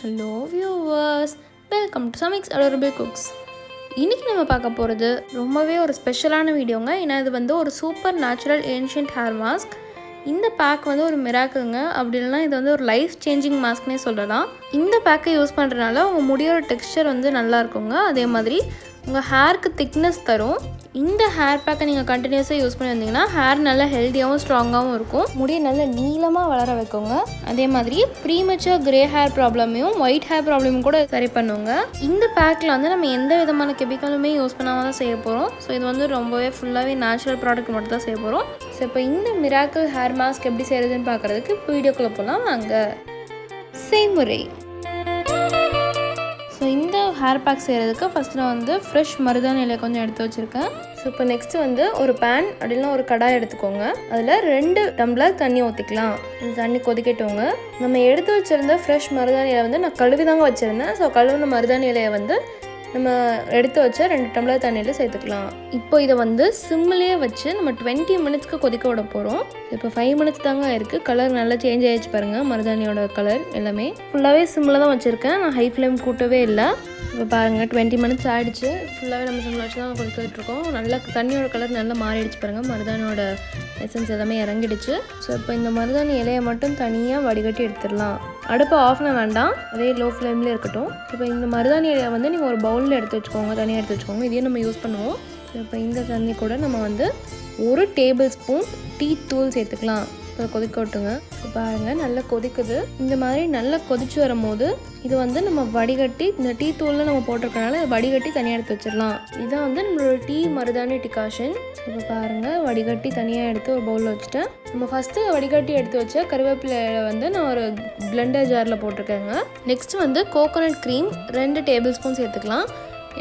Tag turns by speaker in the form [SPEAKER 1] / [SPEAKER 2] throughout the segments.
[SPEAKER 1] Hello viewers, welcome to Sami's adorable cooks. இன்றைக்கி நம்ம பார்க்க போகிறது ரொம்பவே ஒரு ஸ்பெஷலான வீடியோங்க. ஏன்னா இது வந்து ஒரு super natural ancient hair mask. இந்த பேக் வந்து ஒரு மிராக்கிள்ங்க. அப்படி இல்லைனா இது வந்து ஒரு லைஃப் சேஞ்சிங் மாஸ்க்னே சொல்லலாம். இந்த பேக்கை யூஸ் பண்ணுறதுனால உங்கள் முடியோட டெக்ஸ்சர் வந்து நல்லா இருக்குங்க. அதே மாதிரி உங்கள் ஹேருக்கு திக்னஸ் தரும். இந்த ஹேர் பேக்கை நீங்கள் கண்டினியூஸாக யூஸ் பண்ணி வந்தீங்கன்னா ஹேர் நல்லா ஹெல்த்தியாகவும் ஸ்ட்ராங்காகவும் இருக்கும். முடியை நல்லா நீளமாக வளர வைக்குங்க. அதே மாதிரி ப்ரீமெச்சூர் கிரே ஹேர் ப்ராப்ளமையும் ஒயிட் ஹேர் ப்ராப்ளமும் கூட சரி பண்ணுங்க. இந்த பேக்கில் வந்து நம்ம எந்த விதமான கெமிக்கலுமே யூஸ் பண்ணாமல் தான் செய்ய போகிறோம். ஸோ இது வந்து ரொம்பவே ஃபுல்லாகவே நேச்சுரல் ப்ராடக்ட் மட்டும் தான் செய்ய போகிறோம். ஸோ இப்போ இந்த மிராக்கிள் ஹேர் மாஸ்க் எப்படி செய்கிறதுன்னு பார்க்குறதுக்கு இப்போ வீடியோக்குள்ளே போகலாம் வாங்க. செய்முறை. ஸோ இந்த ஹேர் பேக் செய்கிறதுக்கு ஃபஸ்ட்டு நான் வந்து ஃப்ரெஷ் மருதாணி இலையை கொஞ்சம் எடுத்து வச்சுருக்கேன். ஸோ இப்போ நெக்ஸ்ட்டு வந்து ஒரு பேன் அப்படின்னா ஒரு கடாய் எடுத்துக்கோங்க. அதில் 2 டம்ளர் தண்ணி ஊற்றிக்கலாம். இந்த தண்ணி கொதிக்கட்டோங்க. நம்ம எடுத்து வச்சுருந்த ஃப்ரெஷ் மருதாணி இலை வந்து நான் கழுவி தாங்க வச்சுருந்தேன். ஸோ கழுவின மருதாணி இலையை வந்து நம்ம எடுத்து வச்ச 2 டம்ளர் தண்ணியில் சேர்த்துக்கலாம். இப்போ இதை வந்து சிம்மிலேயே வச்சு நம்ம 20 மினிட்ஸ்க்கு கொதிக்க விட போகிறோம். இப்போ 5 மினிட்ஸ் தாங்க இருக்குது. கலர் நல்லா சேஞ்ச் ஆகிடுச்சு பாருங்கள். மருதாணியோட கலர் எல்லாமே ஃபுல்லாகவே சிம்மில் தான் வச்சுருக்கேன். நான் ஹை ஃப்ளேம் கூட்டவே இல்லை. இப்போ பாருங்கள் 20 மினிட்ஸ் ஆகிடுச்சு. ஃபுல்லாகவே நம்ம சிம்மில் வச்சு தான் கொதிக்கிட்டுருக்கோம். நல்லா தண்ணியோட கலர் நல்லா மாறிடுச்சு பாருங்கள். மருதாணியோட எசன்ஸ் எல்லாமே இறங்கிடுச்சு. ஸோ இப்போ இந்த மருதாணி இலையை மட்டும் தனியாக வடிகட்டி எடுத்துடலாம். அடுப்பை ஆஃப் பண்ண வேண்டாம், அதே லோ ஃப்ளேம்லேயே இருக்கட்டும். இப்போ இந்த மருதாணி இலையை வந்து நீங்கள் ஒரு பவுலில் எடுத்து வச்சுக்கோங்க, தனியாக எடுத்து வச்சுக்கோங்க. இதையும் நம்ம யூஸ் பண்ணுவோம். இப்போ இந்த தண்ணி கூட நம்ம வந்து 1 டேபிள் ஸ்பூன் டீ தூள் சேர்த்துக்கலாம். இப்போ கொதிக்க விட்டுங்க. இப்போ பாருங்கள் நல்லா கொதிக்குது. இந்த மாதிரி நல்லா கொதிச்சு வரும்போது இது வந்து நம்ம வடிகட்டி இந்த டீ தூளில் நம்ம போட்டிருக்கனால வடிகட்டி தனியாக எடுத்து வச்சிடலாம். இதான் வந்து நம்மளோட டீ மருதாணி டிகாஷன். இப்போ பாருங்கள் வடிகட்டி தனியாக எடுத்து ஒரு பவுலில் வச்சுட்டேன். நம்ம ஃபஸ்ட்டு வடிகட்டி எடுத்து வச்ச கருவேப்பிலையை வந்து நான் ஒரு பிளெண்டர் ஜாரில் போட்டிருக்கேங்க. நெக்ஸ்ட்டு வந்து கோகோனட் க்ரீம் 2 டேபிள் ஸ்பூன் சேர்த்துக்கலாம்.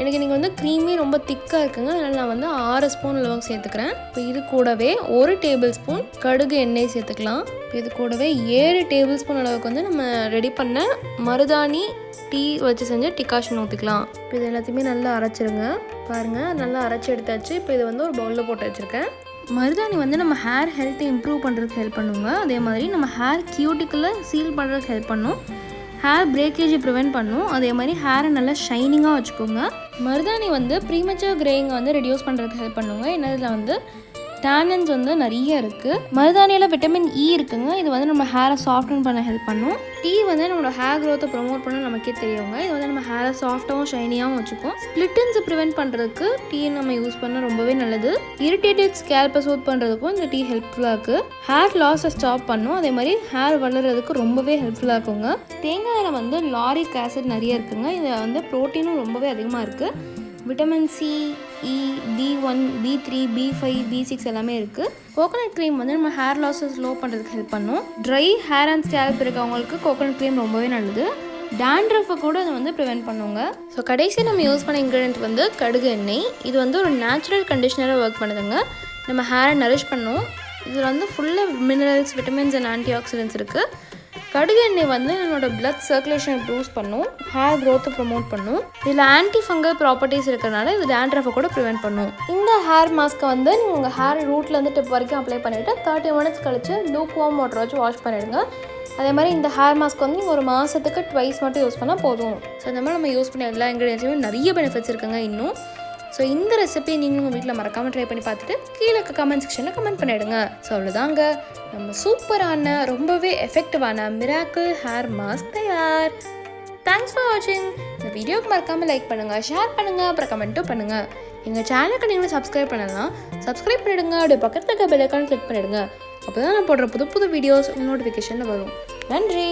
[SPEAKER 1] எனக்கு நீங்கள் வந்து க்ரீமே ரொம்ப திக்காக இருக்குங்க, அதனால் நான் வந்து 6 ஸ்பூன் அளவுக்கு சேர்த்துக்கிறேன். இப்போ இது கூடவே 1 டேபிள் ஸ்பூன் கடுகு எண்ணெய் சேர்த்துக்கலாம். இப்போ இது கூடவே 7 டேபிள் ஸ்பூன் அளவுக்கு வந்து நம்ம ரெடி பண்ண மருதாணி டீ வச்சு செஞ்ச டிகாஷன் ஊற்றிக்கலாம். இப்போ இது எல்லாத்தையுமே நல்லா அரைச்சிருங்க. பாருங்கள் நல்லா அரைச்சி எடுத்தாச்சு. இப்போ இது வந்து ஒரு பவுலில் போட்டு வச்சுருக்கேன். மருதாணி வந்து நம்ம ஹேர் ஹெல்த்தை இம்ப்ரூவ் பண்ணுறதுக்கு ஹெல்ப் பண்ணுங்க. அதே மாதிரி நம்ம ஹேர் கியூட்டிக்கில் சீல் பண்ணுறதுக்கு ஹெல்ப் பண்ணும். ஹேர் பிரேக்கேஜை ப்ரிவெண்ட் பண்ணும். அதே மாதிரி ஹேரை நல்லா ஷைனிங்காக வச்சுக்கோங்க. மருதாணி வந்து ப்ரீமெச்சூர் கிரேயிங்கை வந்து ரெடியூஸ் பண்ணுறதுக்கு ஹெல்ப் பண்ணுங்க. ஏன்னா இதில் வந்து டேனன்ஸ் வந்து நிறைய இருக்குது. மருதாணியில் விட்டமின் இ இருக்குங்க. இது வந்து நம்ம ஹேரை சாஃப்டன் பண்ண ஹெல்ப் பண்ணும். டீ வந்து நம்மளோட ஹேர் க்ரோத்தை ப்ரொமோட் பண்ண நமக்கே தெரியுங்க. இது வந்து நம்ம ஹேரை சாஃப்டாகவும் ஷைனியாகவும் வச்சுக்கும். ஸ்ப்ளிட்டன்ஸை ப்ரிவெண்ட் பண்ணுறதுக்கு டீ நம்ம யூஸ் பண்ண ரொம்பவே நல்லது. இரிட்டேட்டட் ஸ்கேல்பை சூட் பண்ணுறதுக்கும் இந்த டீ ஹெல்ப்ஃபுல்லாக இருக்குது. ஹேர் லாஸை ஸ்டாப் பண்ணும். அதே மாதிரி ஹேர் வளர்கிறதுக்கு ரொம்பவே ஹெல்ப்ஃபுல்லாக இருக்குங்க. தேங்காயில் வந்து லாரிக் ஆசிட் நிறைய இருக்குங்க. இதில் வந்து ப்ரோட்டீனும் ரொம்பவே அதிகமாக இருக்குது. விட்டமின் சி, இ, B1, B3, B5, B6 எல்லாமே இருக்குது. கோகோனட் க்ரீம் வந்து நம்ம ஹேர் லாஸை ஸ்லோ பண்ணுறதுக்கு ஹெல்ப் பண்ணும். ட்ரை ஹேர் அண்ட் ஸ்கேல்ப் இருக்கவங்களுக்கு கோகோனட் க்ரீம் ரொம்பவே நல்லது. டேண்ட்ரஃபை கூட அதை வந்து ப்ரிவெண்ட் பண்ணுங்க. ஸோ கடைசி நம்ம யூஸ் பண்ண இன்க்ரீடியன்ட் வந்து கடுகு எண்ணெய். இது வந்து ஒரு நேச்சுரல் கண்டிஷனராக ஒர்க் பண்ணுதுங்க. நம்ம ஹேரை நரிஷ் பண்ணும். இதில் வந்து ஃபுல்லாக minerals, vitamins and anti oxidants இருக்குது. கடுகு எண்ணெய் வந்து என்னோட பிளட் சர்க்குலேஷனை ப்ரூஸ் பண்ணும். ஹேர் க்ரோத்தை ப்ரொமோட் பண்ணும். இதில் ஆன்டி ஃபங்கல் ப்ராப்பர்ட்டிஸ் இருக்கிறனால இது டேண்ட்ரஃபை கூட ப்ரிவெண்ட் பண்ணும். இந்த ஹேர் மாஸ்க்கை வந்து நீங்கள் உங்கள் ஹேர் ரூட்லேருந்து டிப் வரைக்கும் அப்ளை பண்ணிவிட்டு 30 மினிட்ஸ் கழிச்சு லூக் வார்ம் வாட்டர் வச்சு வாஷ் பண்ணிவிடுங்க. அதே மாதிரி இந்த ஹேர் மாஸ்க் வந்து நீங்கள் ஒரு மாதத்துக்கு 2 மட்டும் யூஸ் பண்ணால் போதும். ஸோ இந்த மாதிரி நம்ம யூஸ் பண்ண எல்லா இன்க்ரீடியன்ஸுமே நிறைய பெனிஃபிட்ஸ் இருக்குங்க இன்னும். ஸோ இந்த ரெசிபியை நீங்களும் உங்கள் வீட்டில் மறக்காமல் ட்ரை பண்ணி பார்த்துட்டு கீழே கமெண்ட் செக்ஷனில் கமெண்ட் பண்ணிவிடுங்க. ஸோ அவ்வளோதாங்க, நம்ம சூப்பரான ரொம்பவே எஃபெக்டிவான மிராக்கிள் ஹேர் மாஸ்க் தயார். தேங்க்ஸ் ஃபார் வாட்சிங். இந்த வீடியோக்கு மறக்காமல் லைக் பண்ணுங்கள், ஷேர் பண்ணுங்கள், அப்புறம் கமெண்ட்டும் பண்ணுங்கள். எங்கள் சேனலுக்கு நீங்களும் சப்ஸ்கிரைப் பண்ணலாம். சப்ஸ்கிரைப் பண்ணிவிடுங்க. அப்படியே பக்கத்தில் இருக்க பெல் ஐக்கான் கிளிக் பண்ணிவிடுங்க. அப்போ தான் நான் போடுற புது புது வீடியோஸ் நோட்டிஃபிகேஷனில் வரும். நன்றி.